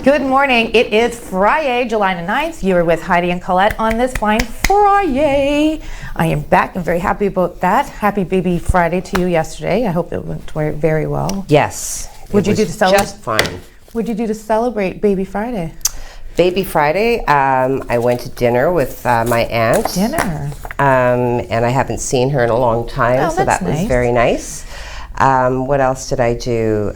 Good morning. It is Friday, July 9th. You are with Heidi and Colette on this fine Friday. I am back. I'm very happy about that. Happy Baby Friday to you yesterday. I hope it went very well. Yes. What'd you do to celebrate? Just fine. What'd you do to celebrate Baby Friday? Baby Friday, I went to dinner with my aunt. Dinner. And I haven't seen her in a long time, so that was very nice. What else did I do?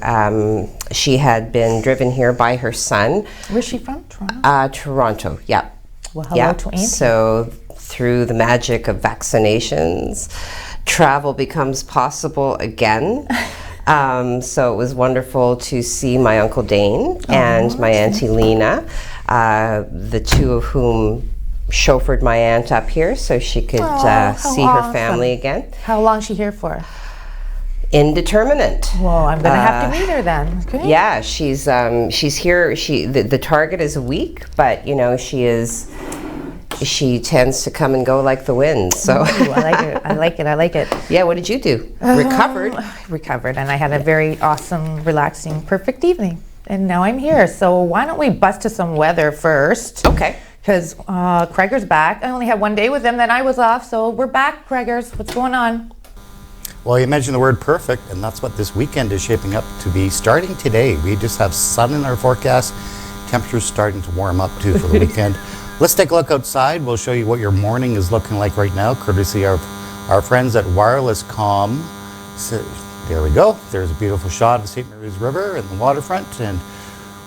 She had been driven here by her son. Where's she from? Toronto? Toronto, yeah. Well, hello to Auntie. So through the magic of vaccinations, travel becomes possible again. So it was wonderful to see my Uncle Dane and my Auntie Lena, the two of whom chauffeured my aunt up here so she could see her family again. How long is she here for? Indeterminate. Well, I'm gonna have to meet her then. Okay. Yeah, she's here. The target is a week, but you know she tends to come and go like the wind. So ooh, I like it. Yeah, what did you do? Recovered, and I had a very awesome, relaxing, perfect evening. And now I'm here. So why don't we bust to some weather first? Okay. Because Craiger's back. I only had one day with him, then I was off. So we're back, Craigers. What's going on? Well, you mentioned the word perfect, and that's what this weekend is shaping up to be. Starting today, we just have sun in our forecast. Temperatures starting to warm up too for the weekend. Let's take a look outside. We'll show you what your morning is looking like right now, courtesy of our friends at Wireless Com. So, there we go. There's a beautiful shot of St. Mary's River and the waterfront, and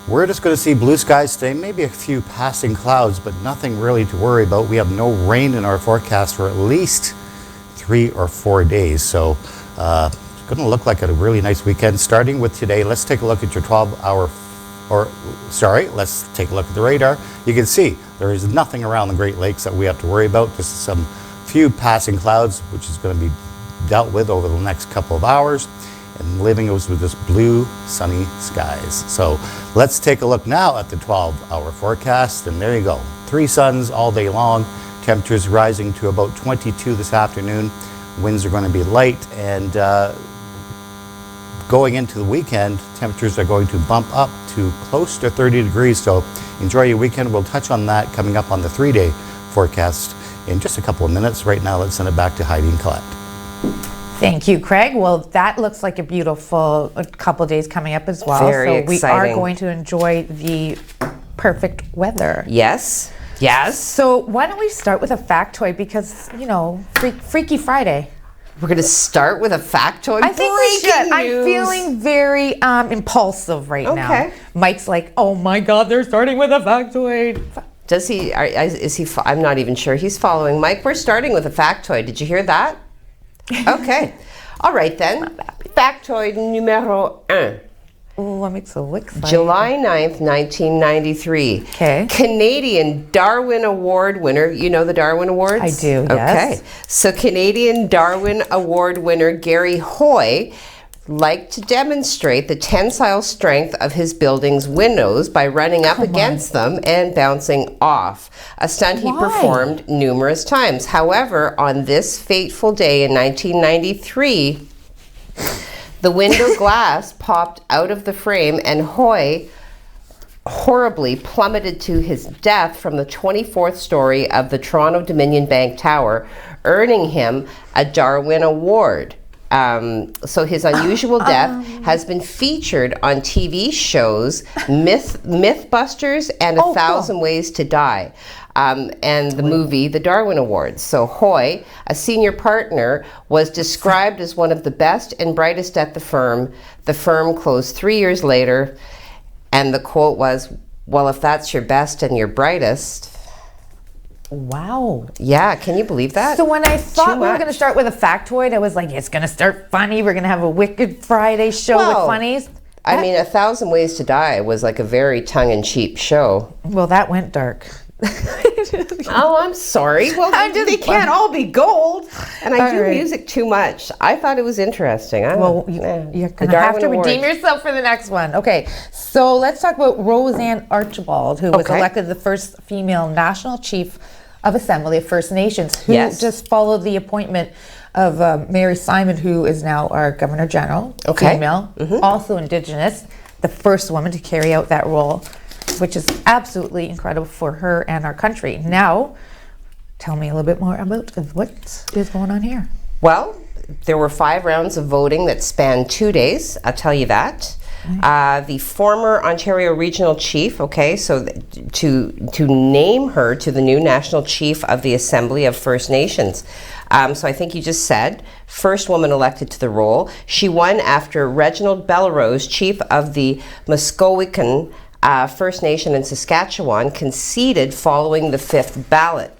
we're just going to see blue skies today, maybe a few passing clouds, but nothing really to worry about. We have no rain in our forecast for at least 3 or 4 days, so it's going to look like a really nice weekend. Starting with today, let's take a look at your let's take a look at the radar. You can see there is nothing around the Great Lakes that we have to worry about, just some few passing clouds, which is going to be dealt with over the next couple of hours, and leaving us with this blue, sunny skies. So let's take a look now at the 12-hour forecast, and there you go. 3 suns all day long. Temperatures rising to about 22 this afternoon. Winds are going to be light, and going into the weekend, temperatures are going to bump up to close to 30 degrees. So enjoy your weekend. We'll touch on that coming up on the 3-day forecast in just a couple of minutes. Right now, let's send it back to Heidi and Colette. Thank you, Craig. Well, that looks like a beautiful couple days coming up as well. Very exciting. We are going to enjoy the perfect weather. Yes. So why don't we start with a factoid, because, you know, Freaky Friday. We're going to start with a factoid. I think we should. I'm feeling very impulsive right now. Mike's like, oh my God, they're starting with a factoid. Does he? Is he? I'm not even sure he's following. Mike, we're starting with a factoid. Did you hear that? Okay. All right then. Factoid numero 1. Oh, I'm so excited. July 9th, 1993. Okay. Canadian Darwin Award winner. You know the Darwin Awards? I do, yes. Okay. So Canadian Darwin Award winner Gary Hoy liked to demonstrate the tensile strength of his building's windows by running up against them and bouncing off, a stunt he performed numerous times. However, on this fateful day in 1993, the window glass popped out of the frame, and Hoy horribly plummeted to his death from the 24th story of the Toronto Dominion Bank Tower, earning him a Darwin Award. So his unusual death has been featured on TV shows Mythbusters and 1,000 Ways to Die, and the movie The Darwin Awards. So Hoy, a senior partner, was described as one of the best and brightest at the firm. The firm closed 3 years later, and the quote was, "Well, if that's your best and your brightest." Wow. Yeah, can you believe that? So when I thought we were going to start with a factoid, I was like, it's going to start funny. We're going to have a Wicked Friday show with funnies. I mean, 1,000 Ways to Die was like a very tongue-in-cheek show. Well, that went dark. Oh, I'm sorry. Well, they can't all be gold. And I do music too much. I thought it was interesting. You're going to have to redeem yourself for the next one. Okay, so let's talk about Roseanne Archibald, who was elected the first female national chief of Assembly of First Nations, who just followed the appointment of Mary Simon, who is now our Governor General, female, also Indigenous, the first woman to carry out that role. which is absolutely incredible for her and our country. Now, tell me a little bit more about what is going on here. Well, there were 5 rounds of voting that spanned 2 days, I'll tell you that. The former Ontario Regional Chief, so to name her to the new National Chief of the Assembly of First Nations. So I think you just said, first woman elected to the role. She won after Reginald Bellerose, Chief of the Muskogean First Nation in Saskatchewan, conceded following the 5th ballot.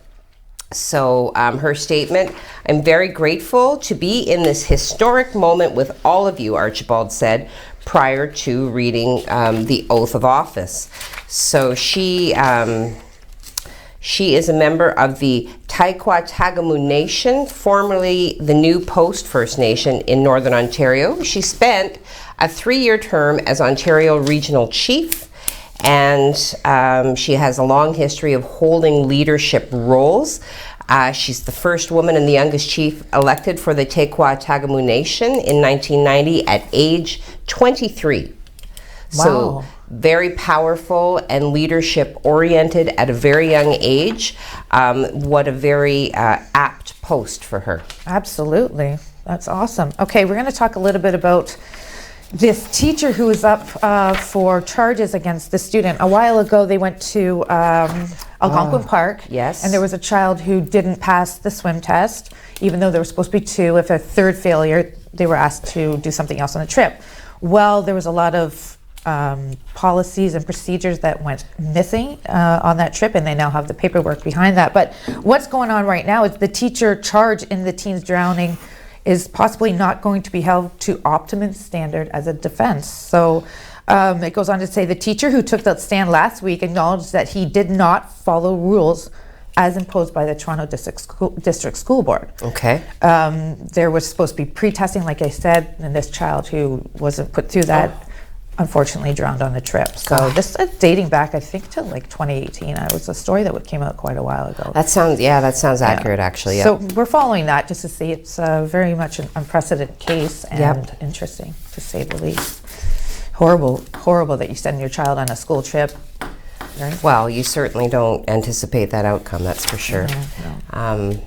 So her statement, "I'm very grateful to be in this historic moment with all of you," Archibald said prior to reading the oath of office. So she is a member of the Taykwa-Tagamu Nation, formerly the New Post First Nation in Northern Ontario. She spent a 3-year term as Ontario Regional Chief, and she has a long history of holding leadership roles. She's the first woman and the youngest chief elected for the Taykwa-Tagamu Nation in 1990 at age 23. Wow. So very powerful and leadership oriented at a very young age. What a very apt post for her. Absolutely. That's awesome. Okay, we're going to talk a little bit about this teacher who was up for charges against the student. A while ago, they went to Algonquin Park. Yes. And there was a child who didn't pass the swim test, even though there were supposed to be 2. If a 3rd failure, they were asked to do something else on the trip. Well, there was a lot of policies and procedures that went missing on that trip, and they now have the paperwork behind that. But what's going on right now is the teacher charged in the teen's drowning is possibly not going to be held to optimum standard as a defense. So it goes on to say the teacher who took the stand last week acknowledged that he did not follow rules as imposed by the Toronto District School Board. Okay. There was supposed to be pre-testing, like I said, and this child who wasn't put through that unfortunately drowned on the trip. So this is dating back, I think, to like 2018. It was a story that came out quite a while ago. That sounds accurate, actually. Yeah. So we're following that just to see. It's very much an unprecedented case and interesting, to say the least. Horrible that you send your child on a school trip. Right? Well, you certainly don't anticipate that outcome, that's for sure. No.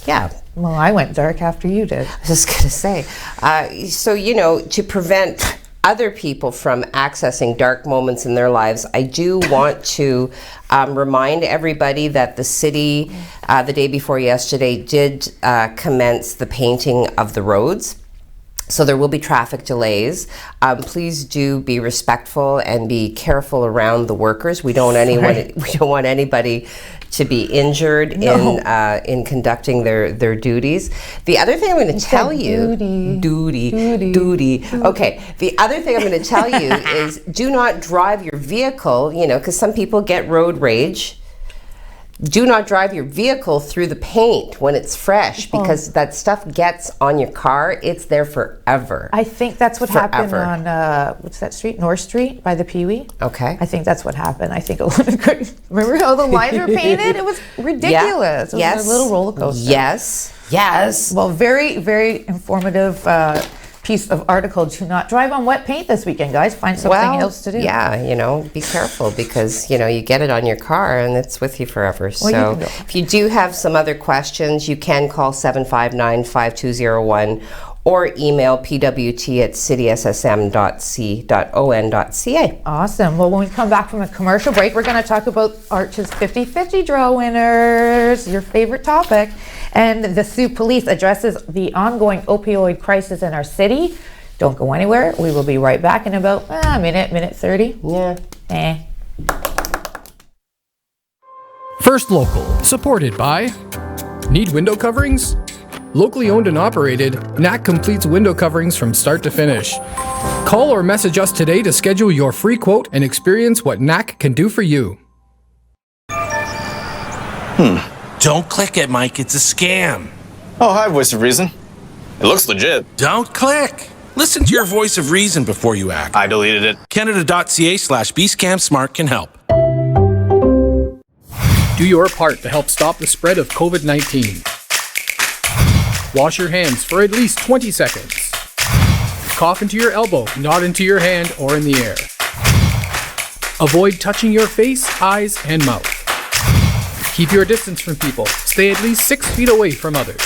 Yeah. Well, I went dark after you did. I was just going to say. So, to prevent other people from accessing dark moments in their lives, I do want to remind everybody that the city, the day before yesterday, did commence the painting of the roads. So there will be traffic delays. Please do be respectful and be careful around the workers. We don't want anybody to be injured in conducting their duties. The other thing I'm going to tell you, duty. Okay. The other thing I'm going to tell you is do not drive your vehicle. Because some people get road rage. Do not drive your vehicle through the paint when it's fresh, because that stuff gets on your car. It's there forever. I think that's what happened on, what's that street? North Street by the Pee-wee. Okay. I think that's what happened. I think remember how the lines were painted? It was ridiculous. Yeah. It was a little roller coaster. Yes. Well, very, very informative piece of article. Do not drive on wet paint this weekend, guys. Find something else to do. Yeah, be careful, because you get it on your car and it's with you forever. So if you do have some other questions, you can call 759-5201 or email pwt@cityssm.c.on.ca. Awesome. Well, when we come back from a commercial break, we're going to talk about Arch's 50-50 draw winners, your favorite topic. And the Sault Police addresses the ongoing opioid crisis in our city. Don't go anywhere. We will be right back in about a minute 30. Yeah. First Local, supported by Need window coverings? Locally owned and operated, NAC completes window coverings from start to finish. Call or message us today to schedule your free quote and experience what NAC can do for you. Don't click it, Mike. It's a scam. Oh, hi, Voice of Reason. It looks legit. Don't click. Listen to your voice of reason before you act. I deleted it. Canada.ca/bscamsmart can help. Do your part to help stop the spread of COVID-19. Wash your hands for at least 20 seconds. Cough into your elbow, not into your hand or in the air. Avoid touching your face, eyes, and mouth. Keep your distance from people. Stay at least 6 feet away from others.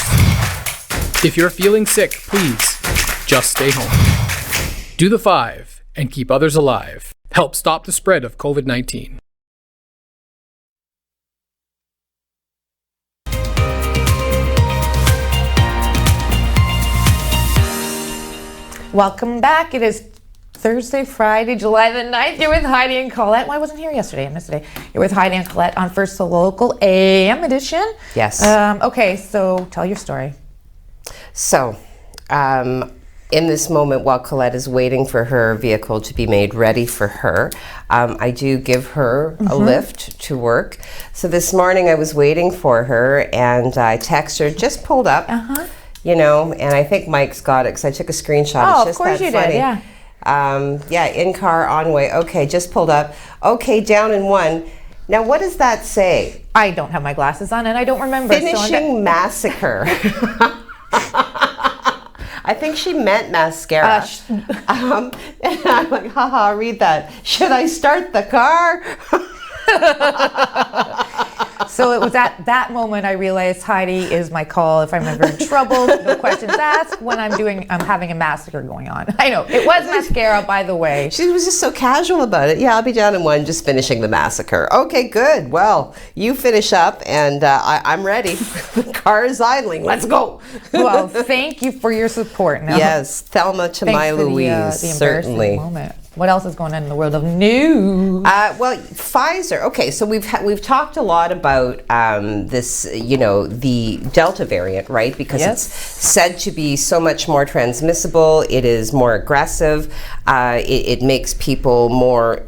If you're feeling sick, please just stay home. Do the 5 and keep others alive. Help stop the spread of COVID-19. Welcome back. It is Thursday, Friday, July the 9th. You're with Heidi and Colette. Well, I wasn't here yesterday. I missed today. You're with Heidi and Colette on First Local AM edition. Yes. Okay, so tell your story. So, in this moment, while Colette is waiting for her vehicle to be made ready for her, I do give her a lift to work. So this morning I was waiting for her and I text her, just pulled up, you know, and I think Mike's got it because I took a screenshot. Oh, it's just of course that you funny. did, yeah. Yeah, in car, on way. Okay, just pulled up. Okay, down in 1. Now, what does that say? I don't have my glasses on and I don't remember. Finishing massacre. I think she meant mascara. And I'm like, haha, read that. Should I start the car? So it was at that moment I realized Heidi is my call if I'm ever in trouble. No questions asked when I'm having a massacre going on. I know. It was mascara, by the way. She was just so casual about it. Yeah, I'll be down in 1, just finishing the massacre. Okay, good. Well, you finish up and I'm ready. The car is idling. Let's go. Well, thank you for your support. Now, yes, Thelma to my Louise, the certainly. Moment. What else is going on in the world of news? Well, Pfizer. Okay, so we've talked a lot about this, you know, the Delta variant, right? Because it's said to be so much more transmissible. It is more aggressive. It makes people more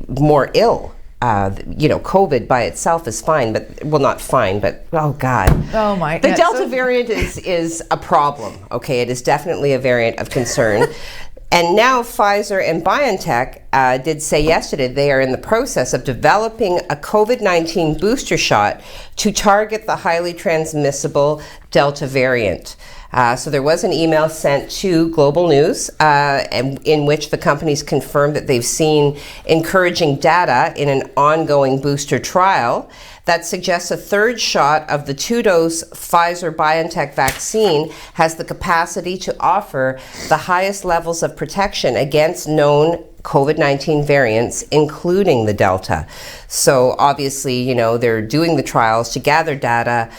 more ill. You know, COVID by itself is fine, but well, not fine, but oh God. Oh my. The Delta variant is a problem. Okay, it is definitely a variant of concern. And now Pfizer and BioNTech did say yesterday they are in the process of developing a COVID-19 booster shot to target the highly transmissible Delta variant. So there was an email sent to Global News in which the companies confirmed that they've seen encouraging data in an ongoing booster trial that suggests a third shot of the 2-dose Pfizer-BioNTech vaccine has the capacity to offer the highest levels of protection against known COVID-19 variants, including the Delta. So obviously, you know, they're doing the trials to gather data,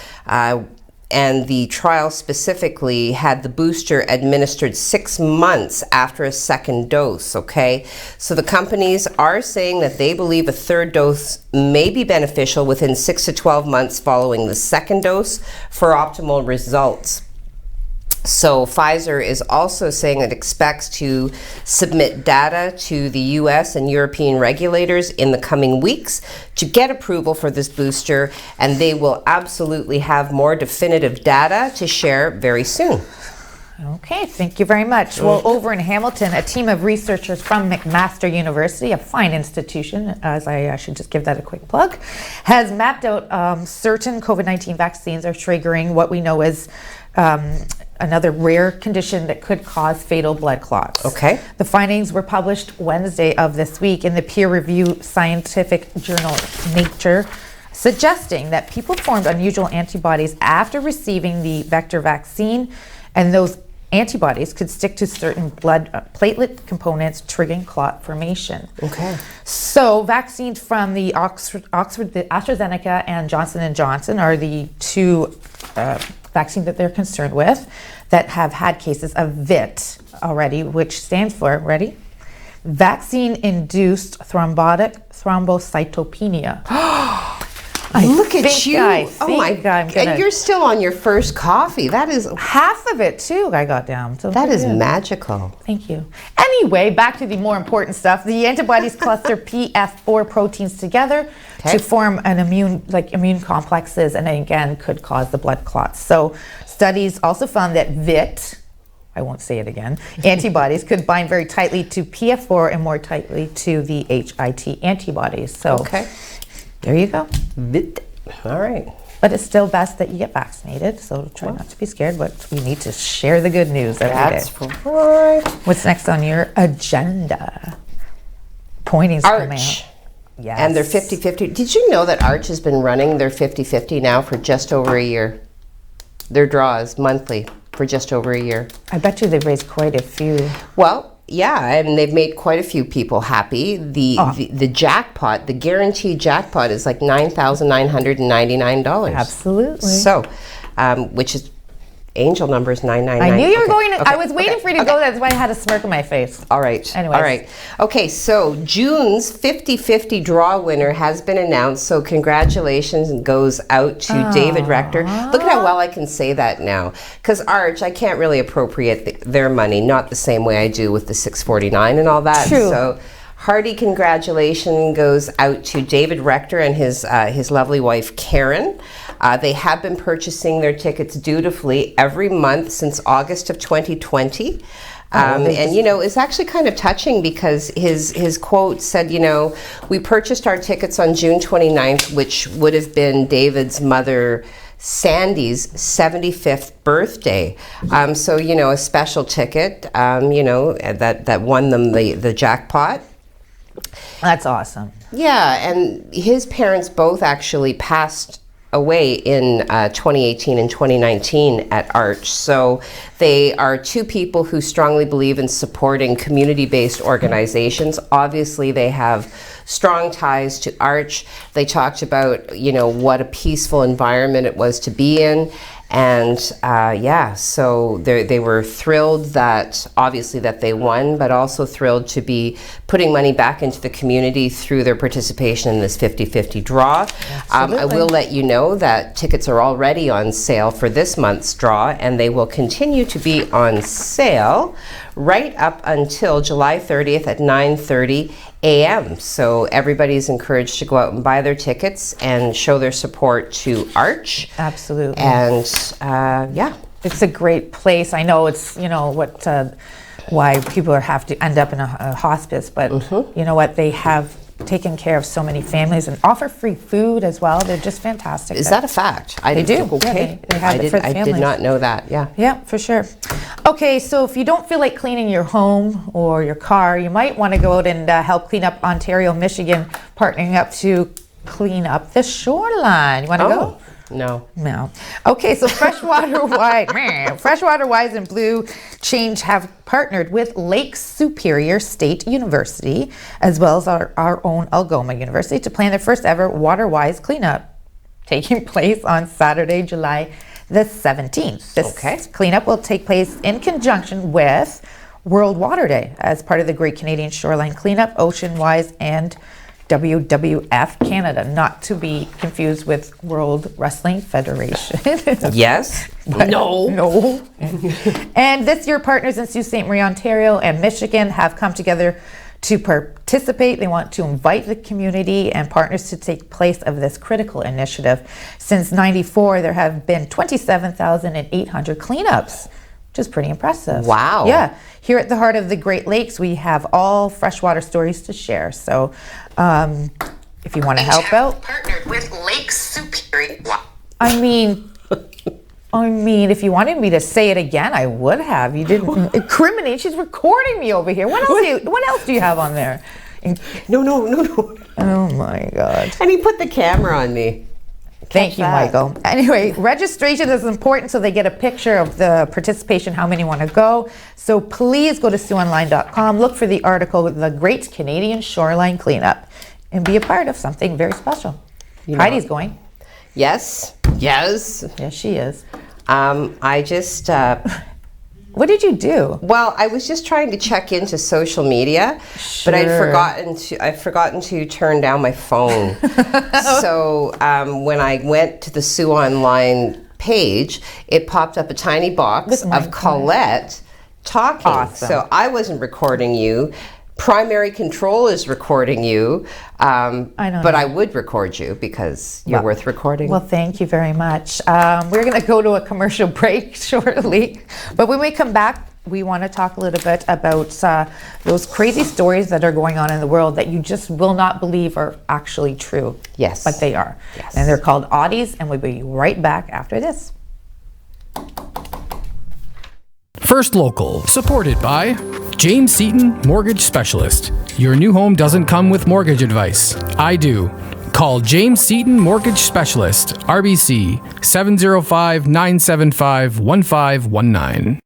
and the trial specifically had the booster administered 6 months after a second dose, okay? So the companies are saying that they believe a third dose may be beneficial within 6 to 12 months following the second dose for optimal results. So Pfizer is also saying it expects to submit data to the US and European regulators in the coming weeks to get approval for this booster, and they will absolutely have more definitive data to share very soon. Okay, thank you very much. Well, over in Hamilton, a team of researchers from McMaster University, a fine institution, as I should just give that a quick plug, has mapped out certain COVID-19 vaccines are triggering what we know as another rare condition that could cause fatal blood clots. Okay. The findings were published Wednesday of this week in the peer-reviewed scientific journal Nature, suggesting that people formed unusual antibodies after receiving the vector vaccine, and those antibodies could stick to certain blood platelet components, triggering clot formation. Okay. So vaccines from the Oxford, the AstraZeneca and Johnson & Johnson are the two vaccines that they're concerned with that have had cases of VIT already, which stands for, ready? Vaccine-induced thrombocytopenia. Look at you. Oh my God. And you're still on your first coffee. That is half of it too I got down. So that is magical. Thank you. Anyway, back to the more important stuff. The antibodies cluster PF4 proteins together to form an immune complexes, and again could cause the blood clots. So studies also found that VIT, I won't say it again, antibodies could bind very tightly to PF4 and more tightly to the HIT antibodies. So there you go. All right. But it's still best that you get vaccinated, so try not to be scared, but we need to share the good news every day. That's right. What's next on your agenda? Pointies come Arch. out. Yes. And they're 50-50. Did you know that Arch has been running their 50-50 now for just over a year? Their draws monthly for just over a year. I bet you they've raised quite a few. Well, yeah, and they've made quite a few people happy. The jackpot, the guaranteed jackpot is like $9,999. Absolutely. So, which is angel number is 999. I knew you were going to, I was waiting for you to go. That's why I had a smirk on my face. All right. Anyways. All right. Okay, so June's 50-50 draw winner has been announced. So congratulations and goes out to David Rector. Look at how well I can say that now. Because Arch, I can't really appropriate their money, not the same way I do with the 649 and all that. True. So hearty congratulations goes out to David Rector and his lovely wife Karen. They have been purchasing their tickets dutifully every month since August of 2020. And, you know, it's actually kind of touching because his quote said, you know, we purchased our tickets on June 29th, which would have been David's mother Sandy's 75th birthday. So, you know, a special ticket, you know, that won them the jackpot. That's awesome. Yeah, and his parents both actually passed away in 2018 and 2019 at Arch. So they are two people who strongly believe in supporting community-based organizations. Obviously, they have strong ties to Arch. They talked about, you know, what a peaceful environment it was to be in. And yeah, so they were thrilled that, obviously, that they won, but also thrilled to be putting money back into the community through their participation in this 50-50 draw. I will let you know that tickets are already on sale for this month's draw, and they will continue to be on sale right up until July 30th at 9:30 a.m. So everybody's encouraged to go out and buy their tickets and show their support to Arch. Absolutely. And yeah. It's a great place. I know it's, you know, what why people have to end up in a hospice, but you know what? They have taken care of so many families and offer free food as well. They're just fantastic. Is that a fact? They do. Okay. Yeah, they have it for the I did families. not know that. Yeah. Yeah, for sure. Okay, so if you don't feel like cleaning your home or your car, you might want to go out and help clean up Ontario, Michigan, partnering up to clean up the shoreline. You want to go? No. No. Okay, so Freshwater Wise and Blue Change have partnered with Lake Superior State University, as well as our own Algoma University, to plan their first ever Water-Wise cleanup, taking place on Saturday, July the 17th. This cleanup will take place in conjunction with World Water Day as part of the Great Canadian Shoreline Cleanup, Ocean-Wise, and WWF Canada, not to be confused with World Wrestling Federation. Yes. No. And this year, partners in Sault Ste. Marie, Ontario and Michigan have come together to participate. They want to invite the community and partners to take place of this critical initiative. Since '94, there have been 27,800 cleanups, which is pretty impressive. Wow. Yeah. Here at the heart of the Great Lakes, we have all freshwater stories to share. So if you want to help out. Partnered with Lake Superior. I mean, if you wanted me to say it again, I would have. You didn't incriminate. She's recording me over here. What else do you have on there? No. Oh my God. And he put the camera on me. Thank you, Michael. Anyway, registration is important so they get a picture of the participation, how many want to go. So please go to SiouxOnline.com, look for the article with the Great Canadian Shoreline Cleanup, and be a part of something very special. Heidi's going. Yes. Yes, she is. I just... What did you do? Well, I was just trying to check into social media, but I'd forgotten to turn down my phone. So when I went to the Sioux Online page, it popped up a tiny box of Colette talking. Awesome. So I wasn't recording you. Primary Control is recording you, but I would record you because you're worth recording. Well, thank you very much. We're going to go to a commercial break shortly, but when we come back, we want to talk a little bit about those crazy stories that are going on in the world that you just will not believe are actually true. Yes. But they are. Yes. And they're called oddies, and we'll be right back after this. First Local, supported by James Seaton, Mortgage Specialist. Your new home doesn't come with mortgage advice. I do. Call James Seaton Mortgage Specialist, RBC 705-975-1519.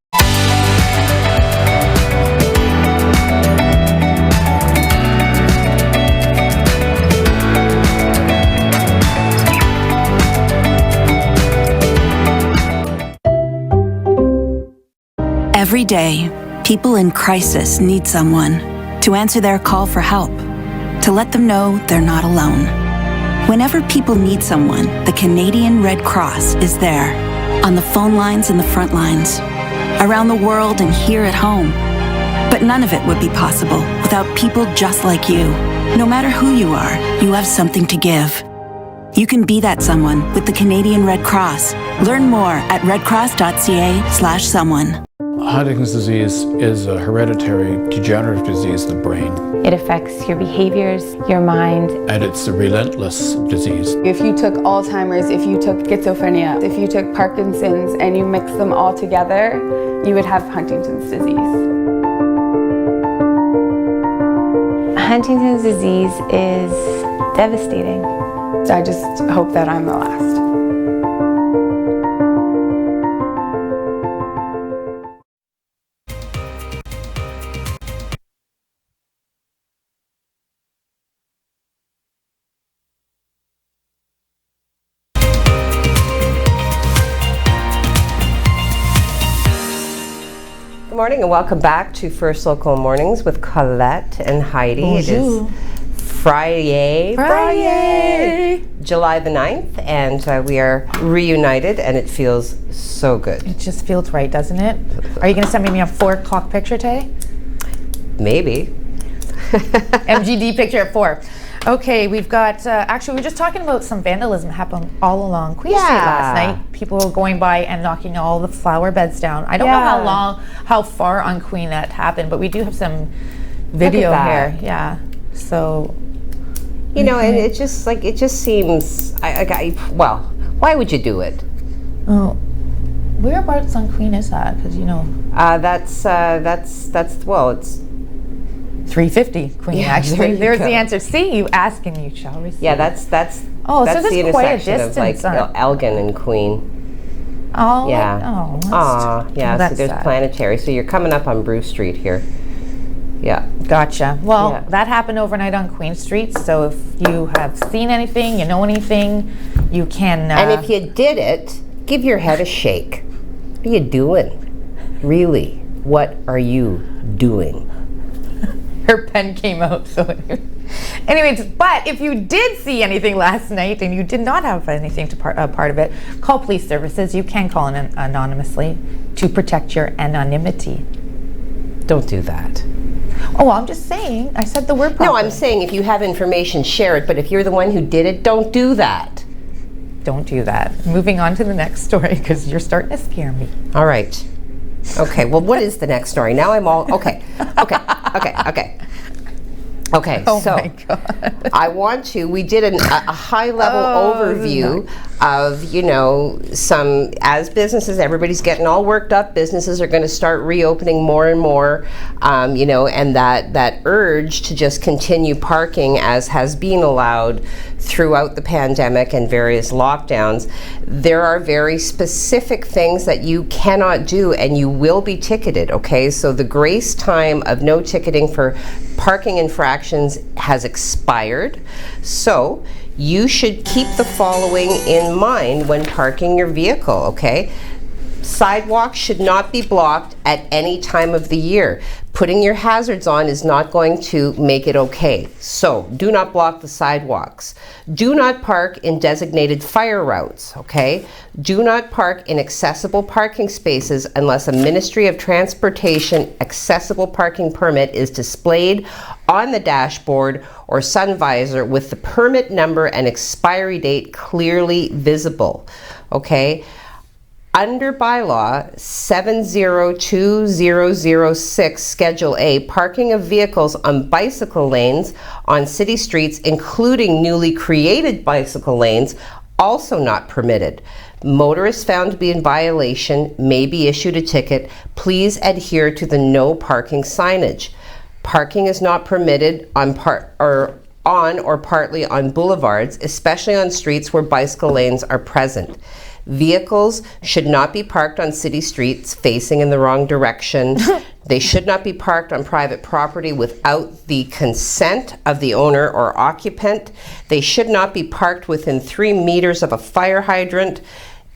Every day, people in crisis need someone to answer their call for help, to let them know they're not alone. Whenever people need someone, the Canadian Red Cross is there, on the phone lines and the front lines, around the world and here at home. But none of it would be possible without people just like you. No matter who you are, you have something to give. You can be that someone with the Canadian Red Cross. Learn more at redcross.ca/someone. Huntington's disease is a hereditary degenerative disease of the brain. It affects your behaviors, your mind. And it's a relentless disease. If you took Alzheimer's, if you took schizophrenia, if you took Parkinson's and you mix them all together, you would have Huntington's disease. Huntington's disease is devastating. I just hope that I'm the last. Good morning and welcome back to First Local Mornings with Colette and Heidi. Bonjour. It is Friday, July the 9th, and we are reunited, and it feels so good. It just feels right, doesn't it? Are you going to send me a 4 o'clock picture today? Maybe. MGD picture at 4. Okay, we've got, actually, we were just talking about some vandalism happened all along Queen Street last night. People were going by and knocking all the flower beds down. I don't know how far on Queen that happened, but we do have some video here. Yeah, so. You know, and it just seems, well, why would you do it? Oh, whereabouts on Queen is that? Because, you know. Well, it's 350 Queen, actually. There's the answer. See, you ask and you shall receive. Yeah, that's so the there's quite a intersection of like distance. Elgin and Queen. Oh, yeah. That's so there's sad. Planetary. So you're coming up on Bruce Street here. Yeah. Gotcha. Well, that happened overnight on Queen Street. So if you have seen anything, you know anything, you can. And if you did it, give your head a shake. What are you doing? Really? What are you doing? Her pen came out. So, anyways, but if you did see anything last night and you did not have anything to part of it, call police services. You can call in anonymously to protect your anonymity. Don't do that. Oh, I'm just saying. I said the word properly. No, I'm saying if you have information, share it. But if you're the one who did it, don't do that. Don't do that. Moving on to the next story because you're starting to scare me. All right. Okay. Well, what is the next story? Now I'm all okay. Okay. Oh so my God. we did a high-level overview of, some, as businesses, everybody's getting all worked up, businesses are going to start reopening more and more, and that urge to just continue parking as has been allowed throughout the pandemic and various lockdowns. There are very specific things that you cannot do and you will be ticketed, okay? So the grace time of no ticketing for parking infractions has expired. So you should keep the following in mind when parking your vehicle, okay? Sidewalks should not be blocked at any time of the year. Putting your hazards on is not going to make it okay. So do not block the sidewalks. Do not park in designated fire routes, okay? Do not park in accessible parking spaces unless a Ministry of Transportation accessible parking permit is displayed on the dashboard or sun visor with the permit number and expiry date clearly visible, okay? Under bylaw 702006 Schedule A, parking of vehicles on bicycle lanes on city streets, including newly created bicycle lanes, also not permitted. Motorists found to be in violation may be issued a ticket. Please adhere to the no parking signage. Parking is not permitted on or partly on boulevards, especially on streets where bicycle lanes are present. Vehicles should not be parked on city streets facing in the wrong direction. They should not be parked on private property without the consent of the owner or occupant. They should not be parked within 3 meters of a fire hydrant.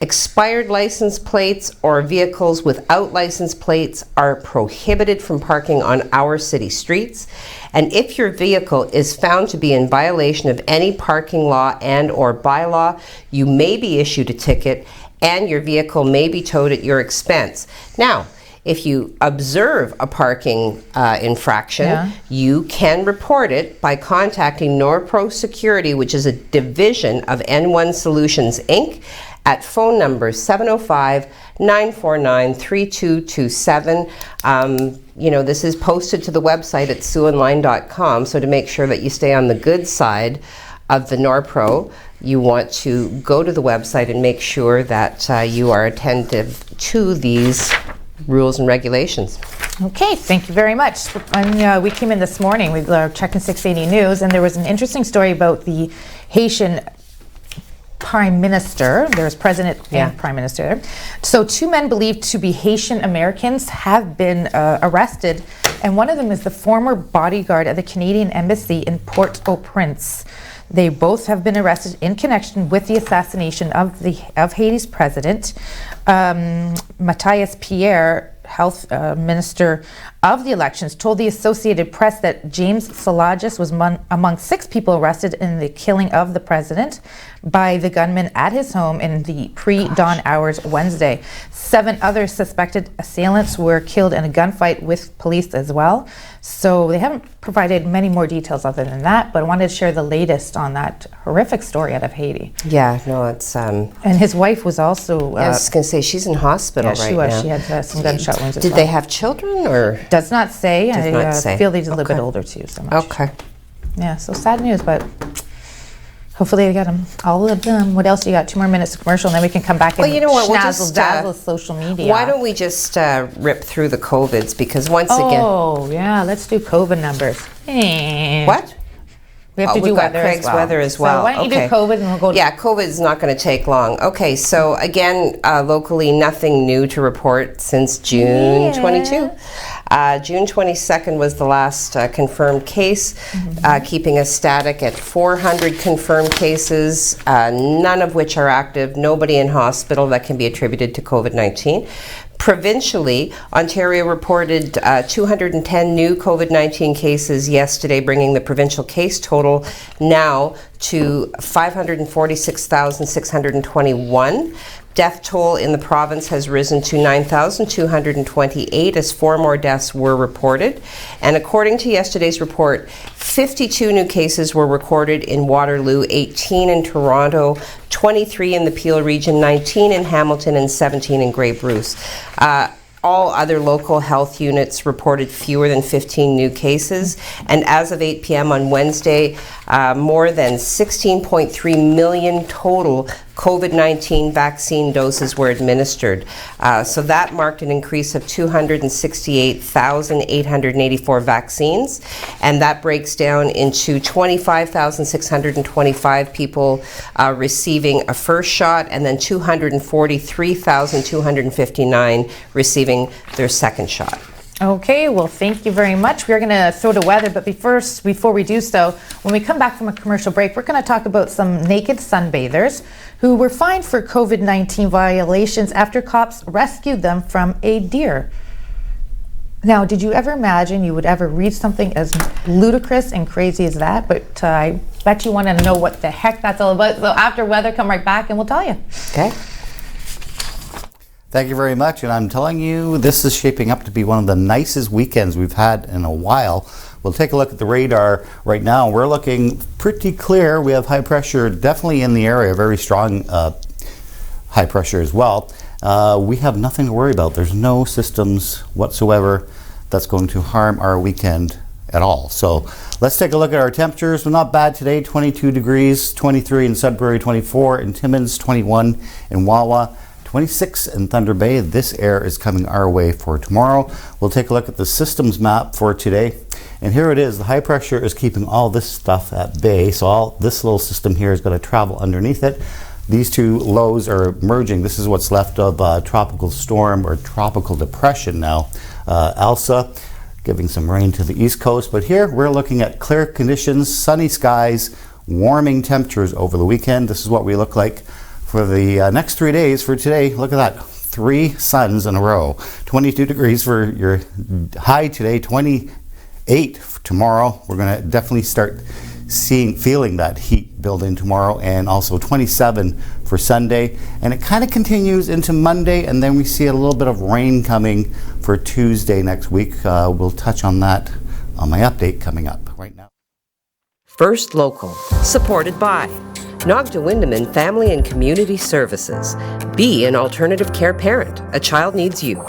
Expired license plates or vehicles without license plates are prohibited from parking on our city streets. And if your vehicle is found to be in violation of any parking law and or bylaw, you may be issued a ticket and your vehicle may be towed at your expense. Now, if you observe a parking infraction, you can report it by contacting Norpro Security, which is a division of N1 Solutions, Inc., at phone number 705-949-3227. This is posted to the website at siouxandline.com, so to make sure that you stay on the good side of the Norpro, you want to go to the website and make sure that you are attentive to these rules and regulations. Okay, thank you very much. And, we came in this morning, we were checking 680 News, and there was an interesting story about the Haitian Prime Minister. There was President and Prime Minister there. So 2 men believed to be Haitian Americans have been arrested, and one of them is the former bodyguard at the Canadian Embassy in Port-au-Prince. They both have been arrested in connection with the assassination of Haiti's president. Matthias Pierre, health minister of the elections, told the Associated Press that James Salagis was among 6 people arrested in the killing of the president by the gunman at his home in the pre-dawn hours Wednesday. 7 other suspected assailants were killed in a gunfight with police as well. So they haven't provided many more details other than that, but I wanted to share the latest on that horrific story out of Haiti. Yeah, no, it's... And his wife was also... I was going to say, she's in hospital right now. She was. She had some gunshot wounds as well. Did they have children, or...? Does not say. I feel they're a little bit older too. So much. Okay. Yeah, so sad news, but hopefully they got them, all of them. What else you got? 2 more minutes of commercial, and then we can come back and dazzle social media. Why don't we just rip through the COVIDs, because once again... Oh, yeah, let's do COVID numbers. What? We have to do weather Craig's as well. weather as well. So why don't you do COVID and we'll go to... Yeah, COVID is not going to take long. Okay, so again, locally, nothing new to report since June 22. June 22nd was the last confirmed case, keeping us static at 400 confirmed cases, none of which are active, nobody in hospital that can be attributed to COVID-19. Provincially, Ontario reported 210 new COVID-19 cases yesterday, bringing the provincial case total now to 546,621. Death toll in the province has risen to 9,228 as 4 more deaths were reported. And according to yesterday's report, 52 new cases were recorded in Waterloo, 18 in Toronto, 23 in the Peel region, 19 in Hamilton, and 17 in Grey Bruce. All other local health units reported fewer than 15 new cases. And as of 8 p.m. on Wednesday, more than 16.3 million total COVID-19 vaccine doses were administered. So that marked an increase of 268,884 vaccines. And that breaks down into 25,625 people receiving a first shot, and then 243,259 receiving their second shot. Okay, well, thank you very much. We're going to throw to weather, but before we do so, when we come back from a commercial break, we're going to talk about some naked sunbathers who were fined for COVID-19 violations after cops rescued them from a deer. Now, did you ever imagine you would ever read something as ludicrous and crazy as that? But I bet you want to know what the heck that's all about. So after weather, come right back and we'll tell you. Okay. Thank you very much, and I'm telling you, this is shaping up to be one of the nicest weekends we've had in a while. We'll take a look at the radar right now. We're looking pretty clear. We have high pressure definitely in the area, very strong high pressure as well. We have nothing to worry about. There's no systems whatsoever that's going to harm our weekend at all. So let's take a look at our temperatures. Well, not bad today, 22 degrees, 23 in Sudbury, 24 in Timmins, 21 in Wawa, 26 in Thunder Bay. This air is coming our way for tomorrow. We'll take a look at the systems map for today. And here it is. The high pressure is keeping all this stuff at bay. So all this little system here is going to travel underneath it. These two lows are merging. This is what's left of tropical storm or tropical depression now. Elsa, giving some rain to the east coast. But here we're looking at clear conditions, sunny skies, warming temperatures over the weekend. This is what we look like for the next 3 days. For today, look at that. 3 suns in a row. 22 degrees for your high today, 28 for tomorrow. We're going to definitely start feeling that heat build in tomorrow, and also 27 for Sunday. And it kind of continues into Monday, and then we see a little bit of rain coming for Tuesday next week. We'll touch on that on my update coming up right now. First Local, supported by Nogda Windeman Family and Community Services. Be an alternative care parent. A child needs you.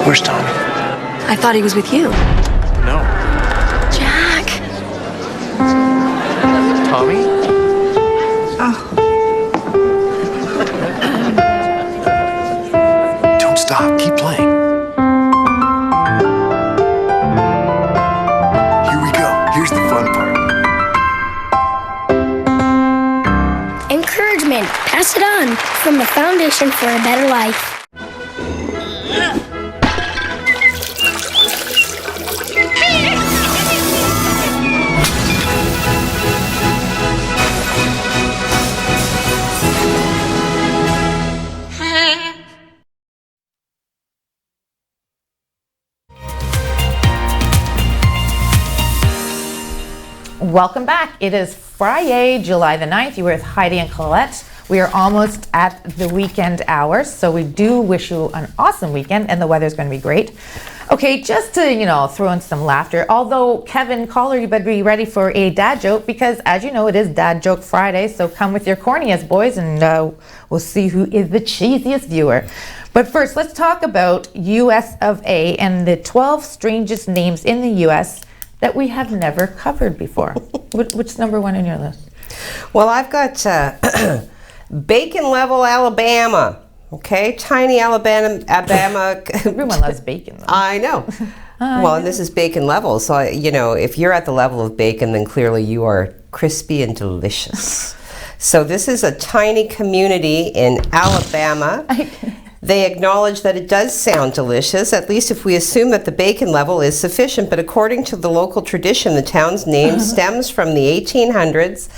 Where's Tommy? I thought he was with you. No. Jack. Tommy? Don't stop. Keep playing. Here we go. Here's the fun part. Encouragement. Pass it on from the Foundation for a Better Life. Welcome back. It is Friday, July the 9th. You were with Heidi and Colette. We are almost at the weekend hours, so we do wish you an awesome weekend, and the weather's going to be great. Okay, just to, throw in some laughter, although Kevin Caller, you better be ready for a dad joke, because as you know, it is Dad Joke Friday, so come with your corniest, boys, and we'll see who is the cheesiest viewer. But first, let's talk about US of A and the 12 strangest names in the US that we have never covered before. Which number one on your list? Well, I've got Bacon Level, Alabama. Okay, tiny Alabama. Everyone loves bacon, though. I know. Well, and this is bacon level, so if you're at the level of bacon, then clearly you are crispy and delicious. So this is a tiny community in Alabama. They acknowledge that it does sound delicious, at least if we assume that the bacon level is sufficient. But according to the local tradition, the town's name stems from the 1800s.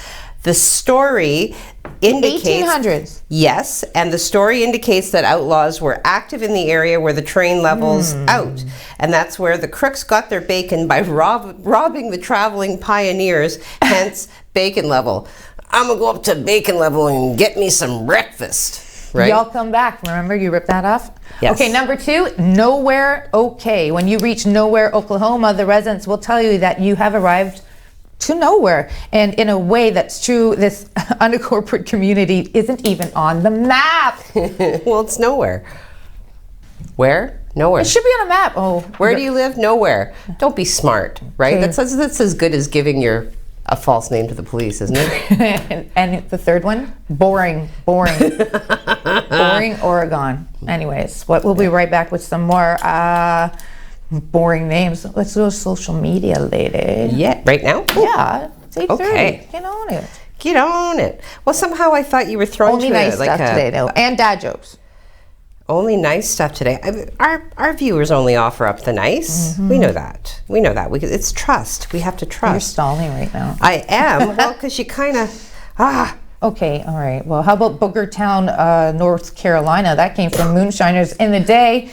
The story indicates... 1800s? Yes, and the story indicates that outlaws were active in the area where the train levels out. And that's where the crooks got their bacon, by robbing the traveling pioneers, hence bacon level. I'm going to go up to bacon level and get me some breakfast. Right? Y'all come back. Remember, you ripped that off? Yes. Okay, number 2, Nowhere Okay. When you reach Nowhere, Oklahoma, the residents will tell you that you have arrived to nowhere. And in a way that's true, this unincorporated community isn't even on the map. Well, it's nowhere. Where? Nowhere. It should be on a map. Oh, where do you live? Nowhere. Don't be smart, right? Okay. That's as good as giving a false name to the police, isn't it? And the third one, boring, Oregon. Anyways, we'll be right back with some more boring names. Let's go to social media, lady. Yeah, right now? Yeah, it's 8:30. Okay. Get on it. Get on it. Well, somehow I thought you were throwing only nice stuff today, though, and dad jokes. Only nice stuff today. Our viewers only offer up the nice. We know that. It's trust. We have to trust. You're stalling right now. I am. Well, because you kind of Okay, all right. Well, how about Boogertown, North Carolina? That came from moonshiners in the day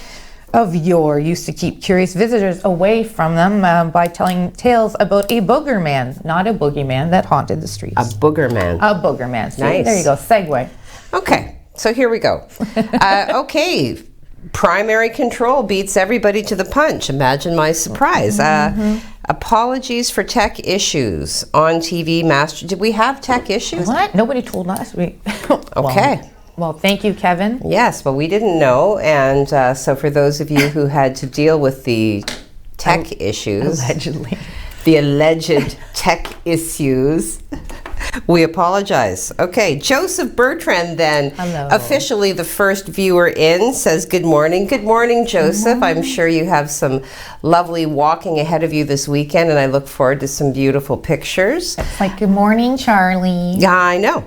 of yore. Used to keep curious visitors away from them by telling tales about a booger man, not a boogeyman, that haunted the streets. A booger man. A booger man. See, nice. There you go. Segue. Okay. So here we go. Okay, primary control beats everybody to the punch. Imagine my surprise. Apologies for tech issues on TV. Did we have tech issues? What? Nobody told us. Okay. Well, thank you, Kevin. Yes, well, we didn't know. And so for those of you who had to deal with the tech issues. Allegedly. The alleged tech issues. We apologize. Okay, Joseph Bertrand then, officially the first viewer in, says good morning. Good morning, Joseph. I'm sure you have some lovely walking ahead of you this weekend, and I look forward to some beautiful pictures. It's like, good morning, Charlie. Yeah, I know.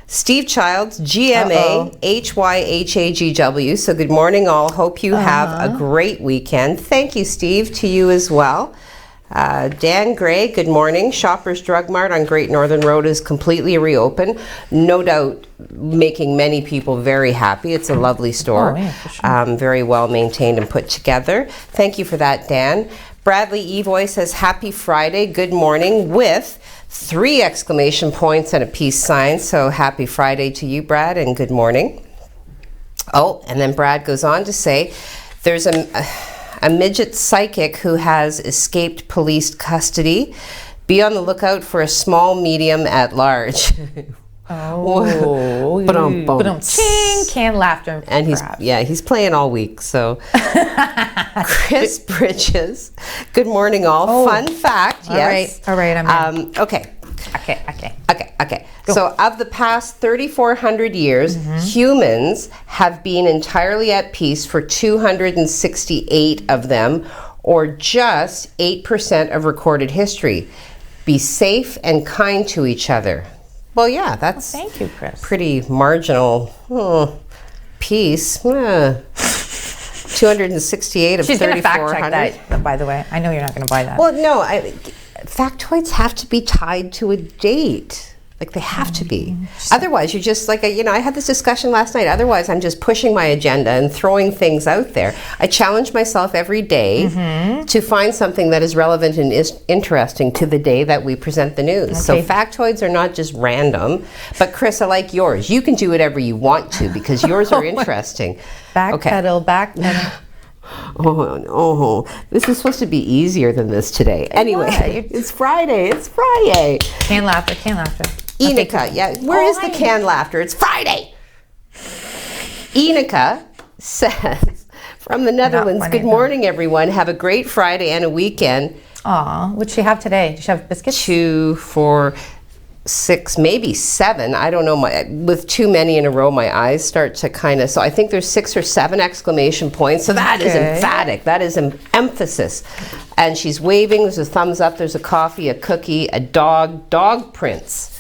Steve Childs, GMA, HYHAGW. So good morning, all. Hope you have a great weekend. Thank you, Steve, to you as well. Dan Gray, good morning. Shoppers Drug Mart on Great Northern Road is completely reopened. No doubt making many people very happy. It's a lovely store. For sure. Very well maintained and put together. Thank you for that, Dan. Bradley Evoy says, happy Friday, good morning, with 3 exclamation points and a peace sign. So happy Friday to you, Brad, and good morning. Oh, and then Brad goes on to say, there's a midget psychic who has escaped police custody. Be on the lookout for a small medium at large. Ching, canned laughter. And he's playing all week. So Chris Bridges, good morning all. Fun fact, yes. All right, I'm in. Okay. Okay. So of the past 3,400 years, humans have been entirely at peace for 268 of them, or just 8% of recorded history. Be safe and kind to each other. Well, yeah, that's thank you, Chris. Pretty marginal peace. 268 of 3,400. She's going to fact check that, by the way. I know you're not going to buy that. Well, no, factoids have to be tied to a date. Like, they have to be. Otherwise, you're just like, I had this discussion last night. Otherwise, I'm just pushing my agenda and throwing things out there. I challenge myself every day to find something that is relevant and interesting to the day that we present the news. Okay. So factoids are not just random. But Chris, I like yours. You can do whatever you want to because yours are interesting. Backpedal. This is supposed to be easier than this today. Anyway, it's Friday. Canned laughter. Enica, where is the canned laughter? It's Friday. Enica says, from the Netherlands, good morning, everyone. Have a great Friday and a weekend. Aw, what'd she have today? Did she have biscuits? 2, 4, 6, maybe 7. I don't know. With too many in a row, my eyes start to kind of. So I think there's 6 or 7 exclamation points. So that is emphatic. That is an emphasis. And she's waving. There's a thumbs up. There's a coffee, a cookie, a dog. Dog prints.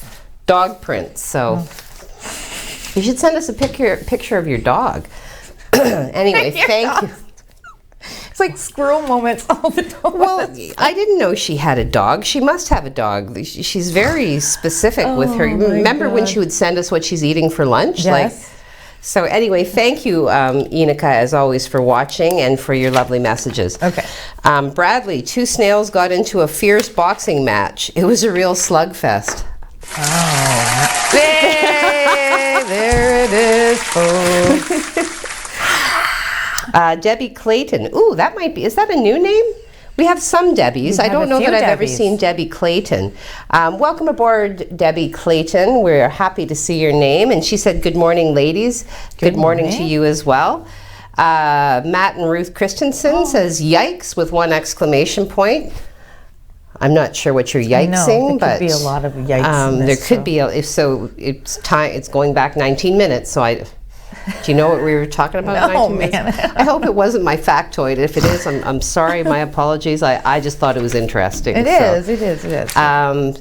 So you should send us a picture of your dog. Anyway, thank you. It's like squirrel moments all the time. Well, I didn't know she had a dog. She must have a dog. She's very specific with her. Remember when she would send us what she's eating for lunch? Yes. So anyway, thank you, Enica, as always, for watching and for your lovely messages. Okay. Bradley, 2 snails got into a fierce boxing match. It was a real slugfest. Oh. There it is, folks. Debbie Clayton. Ooh, that might be. Is that a new name? We have some Debbies. I don't know that I've ever seen Debbie Clayton. Welcome aboard, Debbie Clayton. We're happy to see your name. And she said, good morning, ladies. Good morning to you as well. Matt and Ruth Christensen says, yikes, with 1 exclamation point. I'm not sure what you're yikesing, but there could be a lot of yikes. There could be. It's time. It's going back 19 minutes. So do you know what we were talking about? No, man. I hope it wasn't my factoid. If it is, I'm sorry. My apologies. I just thought it was interesting. It is.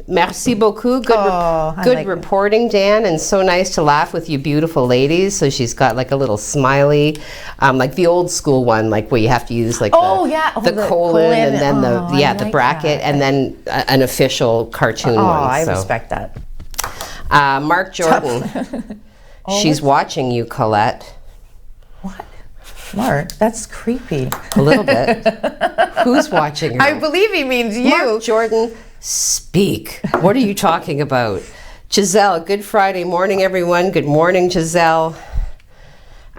Merci beaucoup. Good reporting, Dan, and so nice to laugh with you beautiful ladies. So she's got like a little smiley, like the old school one, like where you have to use like the colon and then the bracket and then an official cartoon one. I respect that. Mark Jordan. She's watching you, Colette. What? Mark, that's creepy. A little bit. Who's watching her? I believe he means you. Mark Jordan, speak. What are you talking about? Giselle, good Friday morning, everyone. Good morning, Giselle.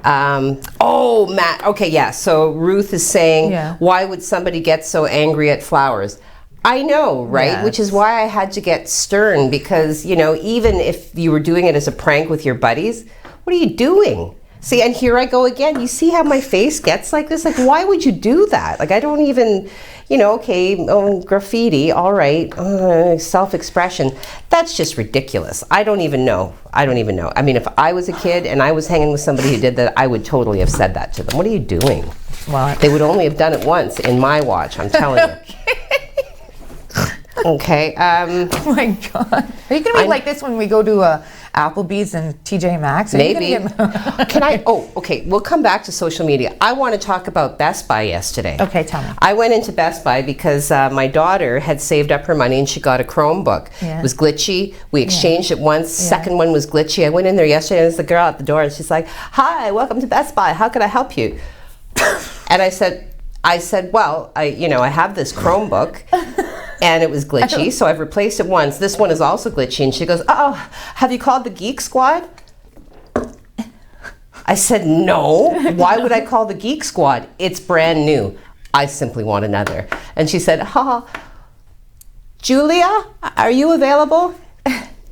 Matt. Okay, yeah. So Ruth is saying, why would somebody get so angry at flowers? I know, right? Yes. Which is why I had to get stern because, even if you were doing it as a prank with your buddies, What are you doing? See, and here I go again. You see how my face gets like this? Like, why would you do that? Like, I don't even, graffiti, all right, self-expression. That's just ridiculous. I don't even know. I mean, if I was a kid and I was hanging with somebody who did that, I would totally have said that to them. What are you doing? Well, they would only have done it once in my watch, I'm telling you. Okay. Oh my God. Are you going to be like this when we go to Applebee's and TJ Maxx? Maybe. Okay. We'll come back to social media. I want to talk about Best Buy yesterday. Okay, tell me. I went into Best Buy because my daughter had saved up her money and she got a Chromebook. Yeah. It was glitchy. We exchanged it once. Second one was glitchy. I went in there yesterday and there's the girl at the door and she's like, "Hi, welcome to Best Buy. How can I help you?" And I said, well, I have this Chromebook. And it was glitchy, so I've replaced it once. This one is also glitchy. And she goes, "Oh, have you called the Geek Squad?" I said, "No. Why would I call the Geek Squad? It's brand new. I simply want another." And she said, "Julia, are you available?"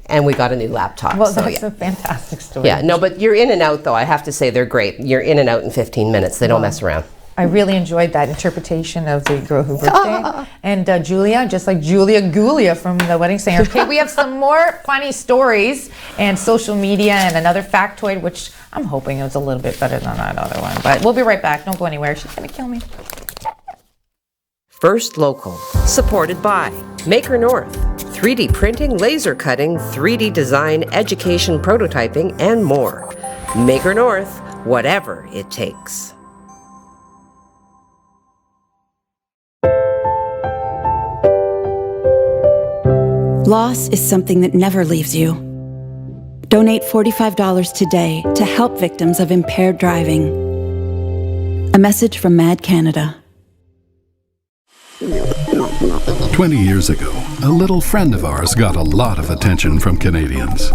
And we got a new laptop. Well, that's a fantastic story. Yeah, no, but you're in and out, though. I have to say they're great. You're in and out in 15 minutes. They don't mess around. I really enjoyed that interpretation of the girl who birthday. And Julia, just like Julia Gulia from The Wedding Singer. Okay, we have some more funny stories and social media and another factoid, which I'm hoping is a little bit better than that other one. But we'll be right back. Don't go anywhere. She's going to kill me. First Local, supported by Maker North, 3D printing, laser cutting, 3D design, education, prototyping, and more. Maker North, whatever it takes. Loss is something that never leaves you. Donate $45 today to help victims of impaired driving. A message from Mad Canada. 20 years ago, a little friend of ours got a lot of attention from Canadians.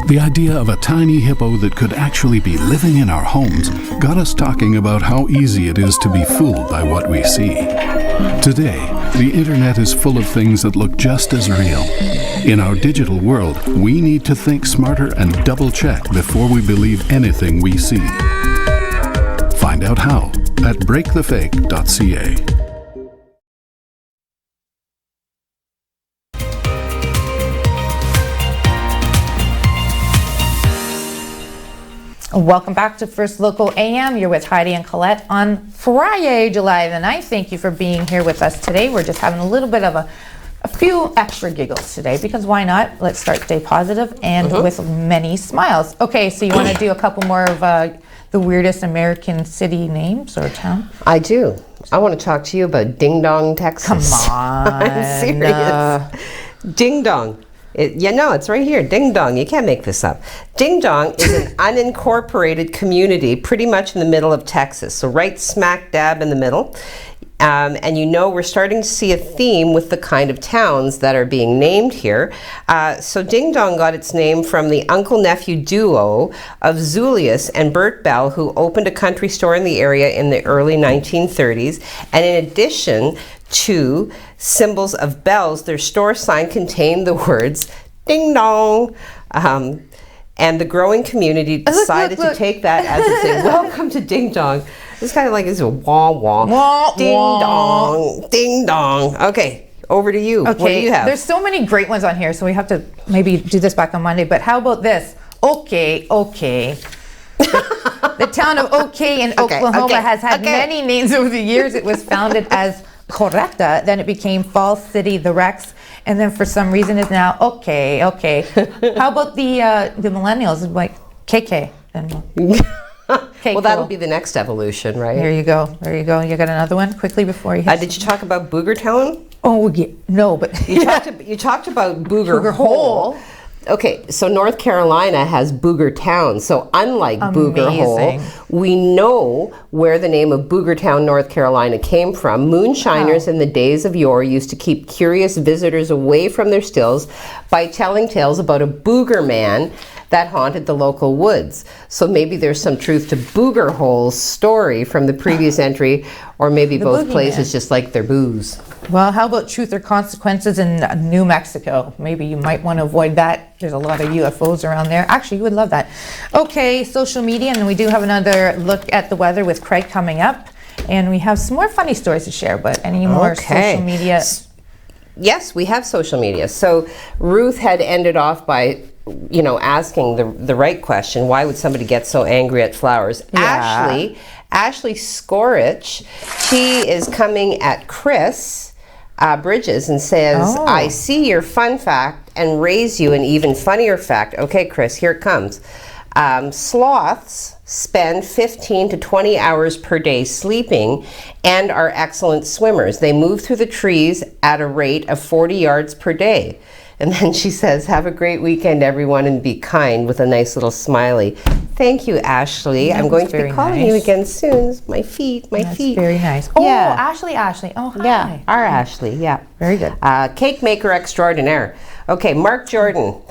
The idea of a tiny hippo that could actually be living in our homes got us talking about how easy it is to be fooled by what we see. Today, the internet is full of things that look just as real. In our digital world, we need to think smarter and double-check before we believe anything we see. Find out how at breakthefake.ca. Welcome back to First Local AM. You're with Heidi and Colette on Friday, July the 9th. Thank you for being here with us today. We're just having a little bit of a few extra giggles today because why not? Let's start the day positive and with many smiles. Okay, so you want to do a couple more of the weirdest American city names or town? I do. I want to talk to you about Ding Dong, Texas. Come on. I'm serious. Ding Dong. It's right here. Ding Dong. You can't make this up. Ding Dong is an unincorporated community pretty much in the middle of Texas. So right smack dab in the middle. And we're starting to see a theme with the kind of towns that are being named here. So Ding Dong got its name from the uncle-nephew duo of Zulius and Bert Bell, who opened a country store in the area in the early 1930s. And in addition to symbols of bells, their store sign contained the words Ding Dong. And the growing community decided to take that as a say, welcome to Ding Dong. It's kind of like it's a wah wah. Ding dong. Ding dong. Okay, over to you. Okay, what do you have? There's so many great ones on here, so we have to maybe do this back on Monday. But how about this? Okay. The town of OK in Oklahoma has had many names over the years. It was founded as Correcta, then it became Falls City, the Rex, and then for some reason is now okay. How about the millennials, like KK? Okay, well, that'll be the next evolution, right? There you go. You got another one quickly before you hit did you talk about Booger Town? Oh, yeah. No, but you talked about Booger Hole. Okay, so North Carolina has Booger Town. So unlike Booger Hole, we know where the name of Booger Town, North Carolina came from. Moonshiners in the days of yore used to keep curious visitors away from their stills by telling tales about a booger man that haunted the local woods. So maybe there's some truth to Booger Hole's story from the previous entry, or maybe both places just like their booze. Well, how about truth or consequences in New Mexico? Maybe you might want to avoid that. There's a lot of UFOs around there. Actually, you would love that. Okay, social media, and we do have another look at the weather with Craig coming up. And we have some more funny stories to share, but any more social media? Yes, we have social media. So Ruth had ended off by, asking the right question. Why would somebody get so angry at flowers? Yeah. Ashley Skorich, she is coming at Chris Bridges and says, I see your fun fact and raise you an even funnier fact. Okay, Chris, here it comes. Sloths spend 15 to 20 hours per day sleeping and are excellent swimmers. They move through the trees at a rate of 40 yards per day. And then she says, have a great weekend, everyone, and be kind, with a nice little smiley. Thank you, Ashley. I'm going to be calling you again soon. My feet. That's very nice. Oh, yeah. Ashley. Oh, hi. Yeah, our Ashley, yeah. Very good. Cake maker extraordinaire. Okay, Mark Jordan.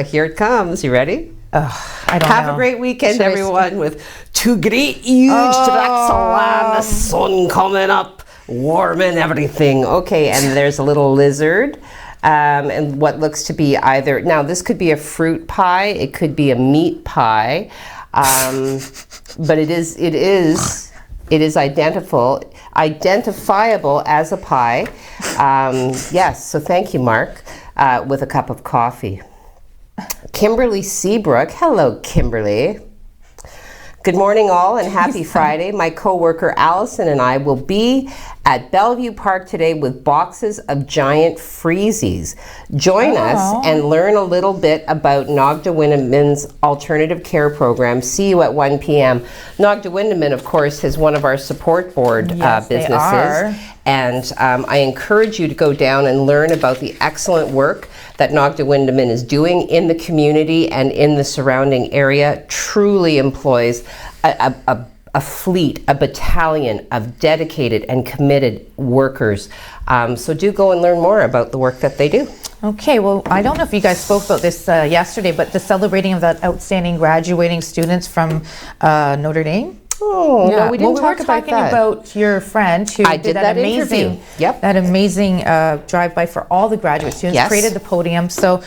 Here it comes. You ready? I don't Have know. a great weekend, everyone, with two great huge tracks of land, the sun coming up, warm and everything. Okay, and there's a little lizard. And what looks to be either, now this could be a fruit pie, it could be a meat pie, but it is identifiable as a pie. Yes, so thank you, Mark, with a cup of coffee. Kimberly Seabrook, hello, Kimberly. Good morning, all, and happy Friday. My coworker Allison and I will be at Bellevue Park today with boxes of giant freezies. Join us and learn a little bit about Nogda-Windamin's alternative care program. See you at 1 p.m. Nogda-Windamin, of course, is one of our support board businesses. They are. And I encourage you to go down and learn about the excellent work that Nogda-Windamin is doing in the community and in the surrounding area. Truly employs a fleet, a battalion of dedicated and committed workers. So do go and learn more about the work that they do. Okay, well, I don't know if you guys spoke about this yesterday, but the celebrating of the outstanding graduating students from Notre Dame. Oh, no, we didn't talk about that. We were talking about your friend who did that amazing, drive-by for all the graduate students, created the podium. So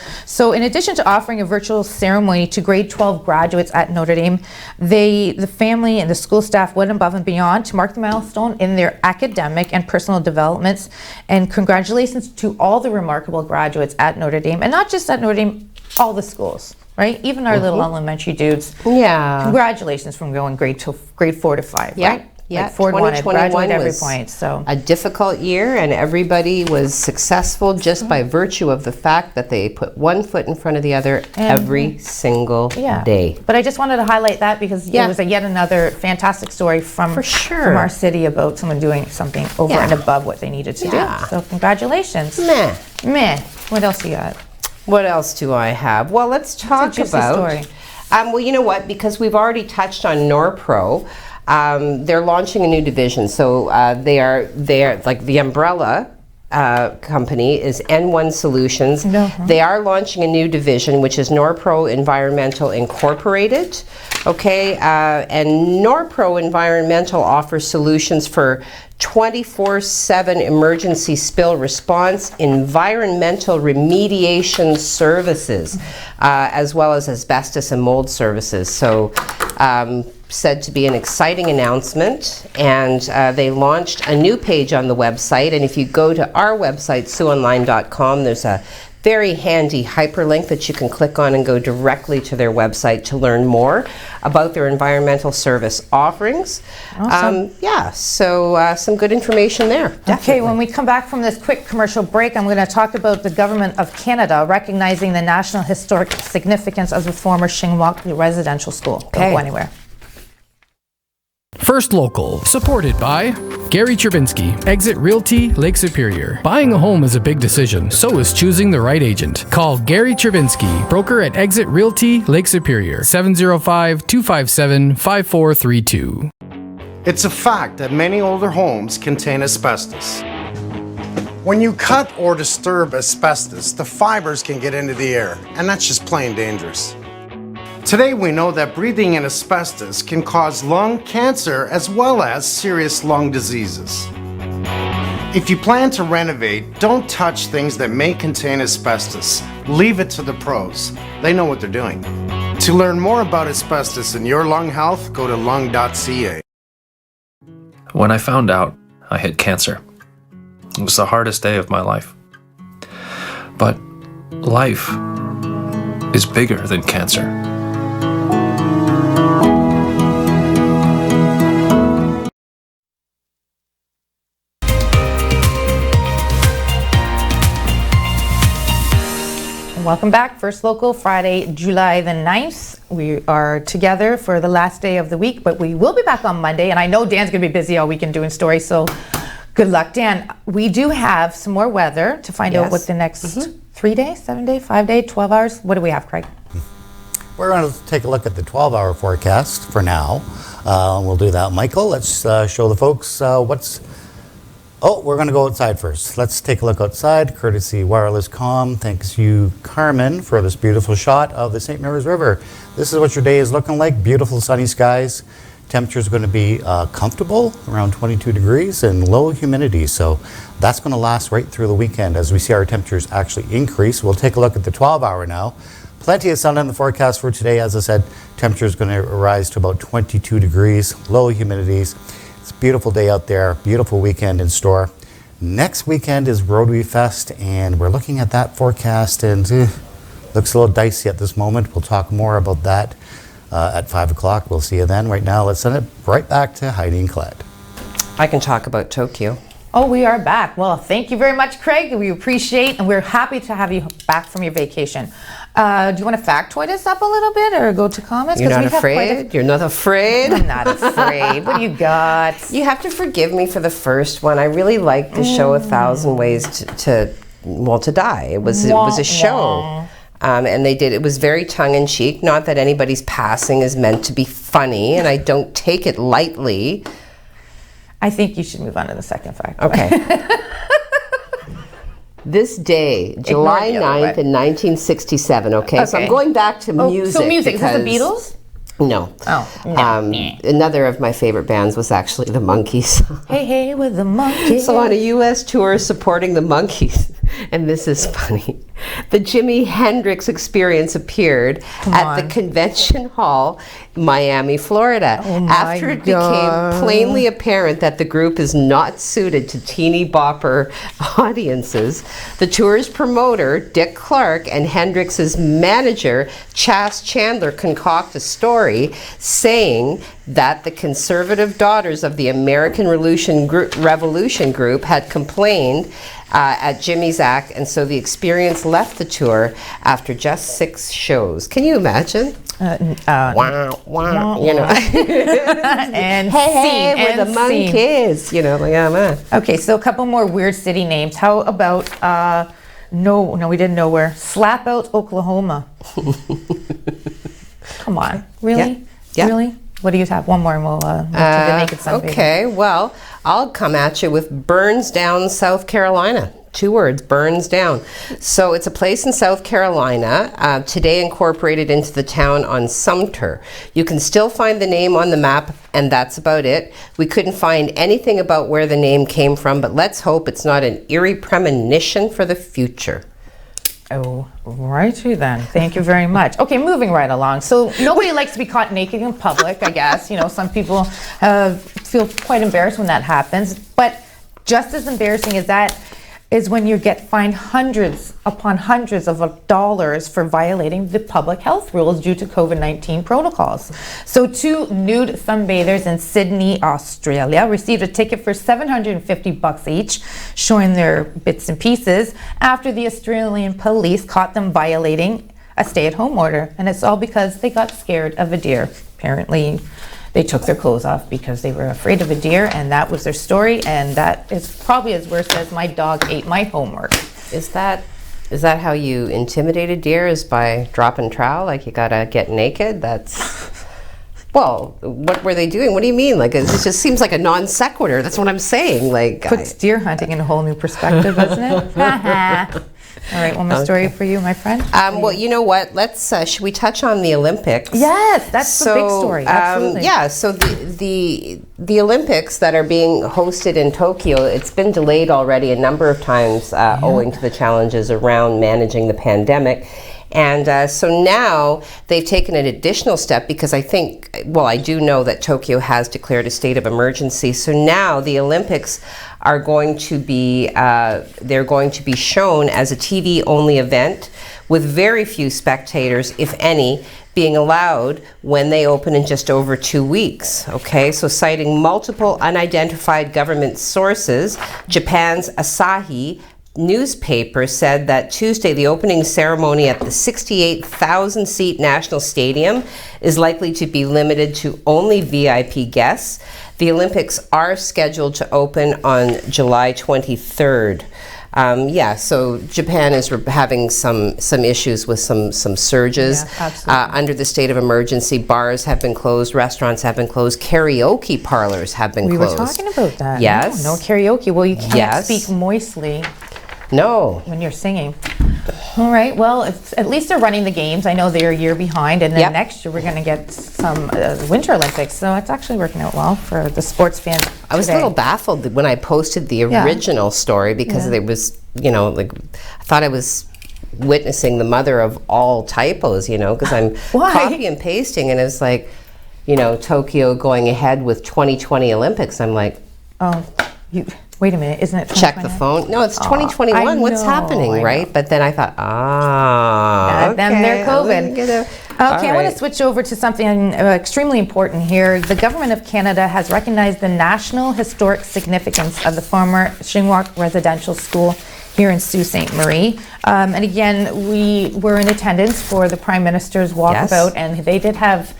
in addition to offering a virtual ceremony to grade 12 graduates at Notre Dame, the family and the school staff went above and beyond to mark the milestone in their academic and personal developments. And congratulations to all the remarkable graduates at Notre Dame, and not just at Notre Dame, all the schools. Right, even our little elementary dudes. Yeah. Congratulations from going grade 4 to 5. Yeah. Right? Yeah. Like Ford wanted 2021 graduate every was point. So a difficult year, and everybody was successful just by virtue of the fact that they put one foot in front of the other every single day. But I just wanted to highlight that because it was yet another fantastic story from our city about someone doing something over and above what they needed to do. So congratulations. Meh. What else you got? What else do I have? Well, let's talk about. Well, you know what? Because we've already touched on Norpro. They're launching a new division. So they are like the umbrella company is N1 Solutions. They are launching a new division, which is Norpro Environmental Incorporated. Okay, and Norpro Environmental offers solutions for 24/7 emergency spill response, environmental remediation services, as well as asbestos and mold services. So said to be an exciting announcement, and they launched a new page on the website. And if you go to our website, SiouxOnline.com, there's a very handy hyperlink that you can click on and go directly to their website to learn more about their environmental service offerings. Awesome. So some good information there. Definitely. Okay, when we come back from this quick commercial break, I'm going to talk about the Government of Canada recognizing the national historic significance of the former Shingwauk residential school. Don't go anywhere. First Local, supported by Gary Chervinsky, Exit Realty, Lake Superior. Buying a home is a big decision, so is choosing the right agent. Call Gary Chervinsky, broker at Exit Realty, Lake Superior, 705-257-5432. It's a fact that many older homes contain asbestos. When you cut or disturb asbestos, the fibers can get into the air, and that's just plain dangerous. Today we know that breathing in asbestos can cause lung cancer as well as serious lung diseases. If you plan to renovate, don't touch things that may contain asbestos. Leave it to the pros. They know what they're doing. To learn more about asbestos and your lung health, go to lung.ca. When I found out I had cancer, it was the hardest day of my life. But life is bigger than cancer. Welcome back. First Local, Friday, July the 9th. We are together for the last day of the week, but we will be back on Monday. And I know Dan's going to be busy all weekend doing stories, so good luck, Dan. We do have some more weather to find out what the next 3 days, 7 day, 5 day, 12 hours. What do we have, Craig? We're going to take a look at the 12-hour forecast for now. We'll do that. Michael, let's show the folks what's... Oh, we're going to go outside first. Let's take a look outside, courtesy Wireless Comm. Thanks you, Carmen, for this beautiful shot of the St. Mary's River. This is what your day is looking like. Beautiful sunny skies. Temperature is going to be comfortable, around 22 degrees, and low humidity. So that's going to last right through the weekend as we see our temperatures actually increase. We'll take a look at the 12-hour now. Plenty of sun in the forecast for today. As I said, temperature is going to rise to about 22 degrees, low humidities. It's a beautiful day out there, beautiful weekend in store. Next weekend is Rotary Fest, and we're looking at that forecast, and looks a little dicey at this moment. We'll talk more about that at 5 o'clock. We'll see you then. Right now, let's send it right back to Heidi and Colette. I can talk about Tokyo. Oh, we are back. Well, thank you very much, Craig. We appreciate, and we're happy to have you back from your vacation. Do you want to factoid us up a little bit or go to comments? You're not afraid? You're not afraid? I'm not afraid. What do you got? You have to forgive me for the first one. I really liked the show 1,000 Ways to Die. It was a show. And they did, it was very tongue-in-cheek. Not that anybody's passing is meant to be funny, and I don't take it lightly. I think you should move on to the second fact. Okay. This day, July 9th in 1967, okay? So I'm going back to music. So music, is this the Beatles? No. Another of my favorite bands was actually the Monkees. Hey, with the Monkees. So on a U.S. tour supporting the Monkees, and this is funny, the Jimi Hendrix Experience appeared at the Convention Hall, Miami, Florida. After it became plainly apparent that the group is not suited to teeny bopper audiences, the tour's promoter, Dick Clark, and Hendrix's manager, Chas Chandler, concoct a story saying that the conservative daughters of the American Revolution Group had complained at Jimmy's act, and so the Experience left the tour after just 6 shows. Can you imagine? Wow, you know. And hey, we're the Monkees. You know, like, man. Okay, so a couple more weird city names. How about, no, we didn't know where. Slap Out, Oklahoma. Come on, really? Yeah. Really? What do you have? One more and we'll move to the Naked Sunday. Okay, well, I'll come at you with Burnsdown, South Carolina. 2 words, Burnsdown. So it's a place in South Carolina, today incorporated into the town on Sumter. You can still find the name on the map, and that's about it. We couldn't find anything about where the name came from, but let's hope it's not an eerie premonition for the future. Oh, righty then. Thank you very much. Okay, moving right along. So nobody likes to be caught naked in public, I guess. You know, some people feel quite embarrassed when that happens. But just as embarrassing as that is when you get fined hundreds upon hundreds of dollars for violating the public health rules due to COVID-19 protocols. So 2 nude sunbathers in Sydney, Australia received a ticket for $750 each, showing their bits and pieces, after the Australian police caught them violating a stay-at-home order. And it's all because they got scared of a deer. Apparently, they took their clothes off because they were afraid of a deer, and that was their story, and that is probably as worse as my dog ate my homework. Is that how you intimidate a deer, is by dropping trowel, like you gotta get naked? That's... Well, what were they doing? What do you mean? Like, it just seems like a non sequitur. That's what I'm saying. Like, puts deer hunting in a whole new perspective, doesn't it? All right, one more story for you, my friend. Well, you know what? Let's. Should we touch on the Olympics? Yes, that's the big story. Absolutely. Yeah. So the Olympics that are being hosted in Tokyo, it's been delayed already a number of times owing to the challenges around managing the pandemic. And so now they've taken an additional step because I do know that Tokyo has declared a state of emergency. So now the Olympics are going to be, they're going to be shown as a TV-only event with very few spectators, if any, being allowed when they open in just over 2 weeks. Okay, so citing multiple unidentified government sources, Japan's Asahi newspaper said that Tuesday the opening ceremony at the 68,000-seat National Stadium is likely to be limited to only VIP guests. The Olympics are scheduled to open on July 23rd. So Japan is having some issues with some surges. Under the state of emergency, bars have been closed, restaurants have been closed, karaoke parlors have been closed. We were talking about that. Yes. No karaoke. Well, you can't speak moistly. No. When you're singing. All right. Well, at least they're running the games. I know they're a year behind, and then next year we're going to get some Winter Olympics. So it's actually working out well for the sports fans. I was a little baffled when I posted the original story because it was, I thought I was witnessing the mother of all typos, because I'm copy and pasting, and it's like, Tokyo going ahead with 2020 Olympics. I'm like, wait a minute, isn't it 2020? Check the phone. No, it's 2021. What's happening, right? But then I thought, then they're COVID. I want to switch over to something extremely important here. The government of Canada has recognized the national historic significance of the former Chinook residential school here in Sault Ste. Marie. And again, we were in attendance for the Prime Minister's walkabout, and they did have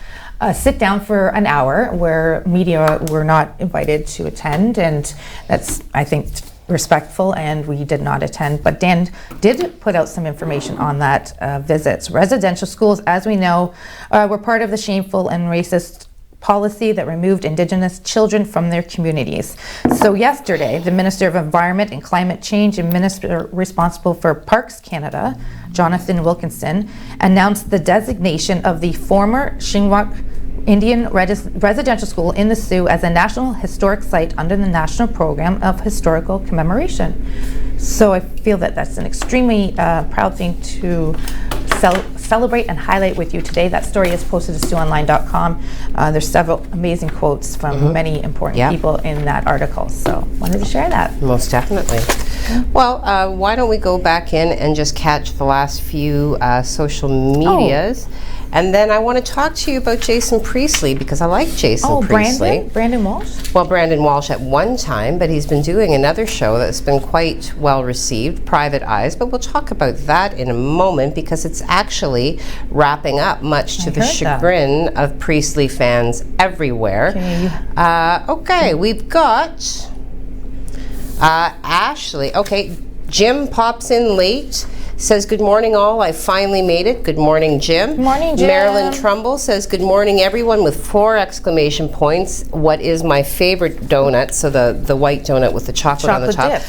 sit down for an hour where media were not invited to attend, and that's, I think, respectful, and we did not attend. But Dan did put out some information on that visit. Residential schools, as we know, were part of the shameful and racist policy that removed Indigenous children from their communities. So yesterday, the Minister of Environment and Climate Change and Minister responsible for Parks Canada, Jonathan Wilkinson, announced the designation of the former Chinook Indian residential school in the Sioux as a National Historic Site under the National Program of Historical Commemoration. So I feel that that's an extremely proud thing to celebrate and highlight with you today. That story is posted to SiouxOnline.com. There's several amazing quotes from many important people in that article. So wanted to share that. Most definitely. Well, why don't we go back in and just catch the last few social medias. And then I want to talk to you about Jason Priestley because I like Jason Priestley. Brandon Walsh? Well, Brandon Walsh at one time, but he's been doing another show that's been quite well received, Private Eyes, but we'll talk about that in a moment because it's actually wrapping up, much to the chagrin of Priestley fans everywhere. Okay, we've got Ashley. Okay, Jim pops in late. Says, good morning all, I finally made it. Good morning, Jim. Good morning, Jim. Marilyn Trumbull says, good morning everyone with 4 exclamation points. What is my favorite donut? So the white donut with the chocolate on the top.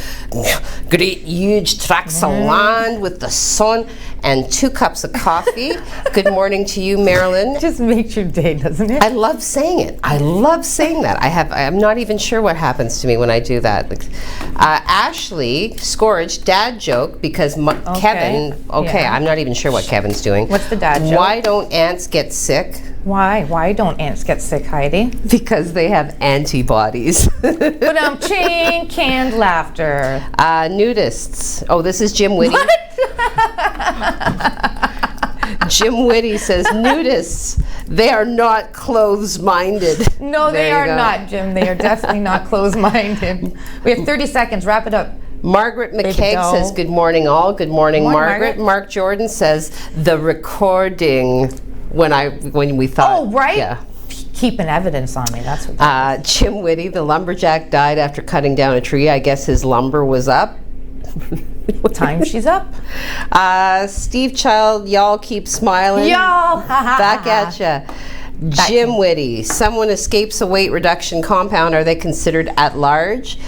Great huge tracts of land with the sun and 2 cups of coffee. Good morning to you, Marilyn. Just makes your day, doesn't it? I love saying it. I love saying that. I'm not even sure what happens to me when I do that. Ashley Scourge, dad joke, because Kevin, I'm not even sure what Kevin's doing. What's the dad joke? Why don't ants get sick? Why? Why don't ants get sick, Heidi? Because they have antibodies. But canned laughter. Nudists. Oh, this is Jim Whitty. What? Jim Whitty says, nudists, they are not clothes-minded. No, they are not, Jim. They are definitely not clothes-minded. We have 30 seconds. Wrap it up. Margaret McKeag says, good morning all. Good morning, Margaret. Mark Jordan says, the recording when we thought. Oh, right? Yeah. Keeping evidence on me, that's what Jim Whitty, the lumberjack died after cutting down a tree. I guess his lumber was up. What time she's up? Steve Child, y'all keep smiling. Y'all! Back at ya. Jim Whitty, someone escapes a weight reduction compound. Are they considered at large?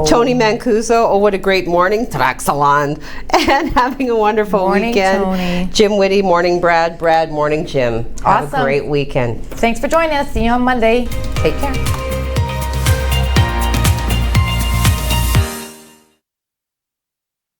Tony Mancuso, oh, what a great morning. Traxaland. And having a wonderful Morning, weekend. Tony. Jim Whitty, morning Brad. Brad, morning Jim. Have Awesome. a great weekend. Thanks for joining us. See you on Monday. Take care.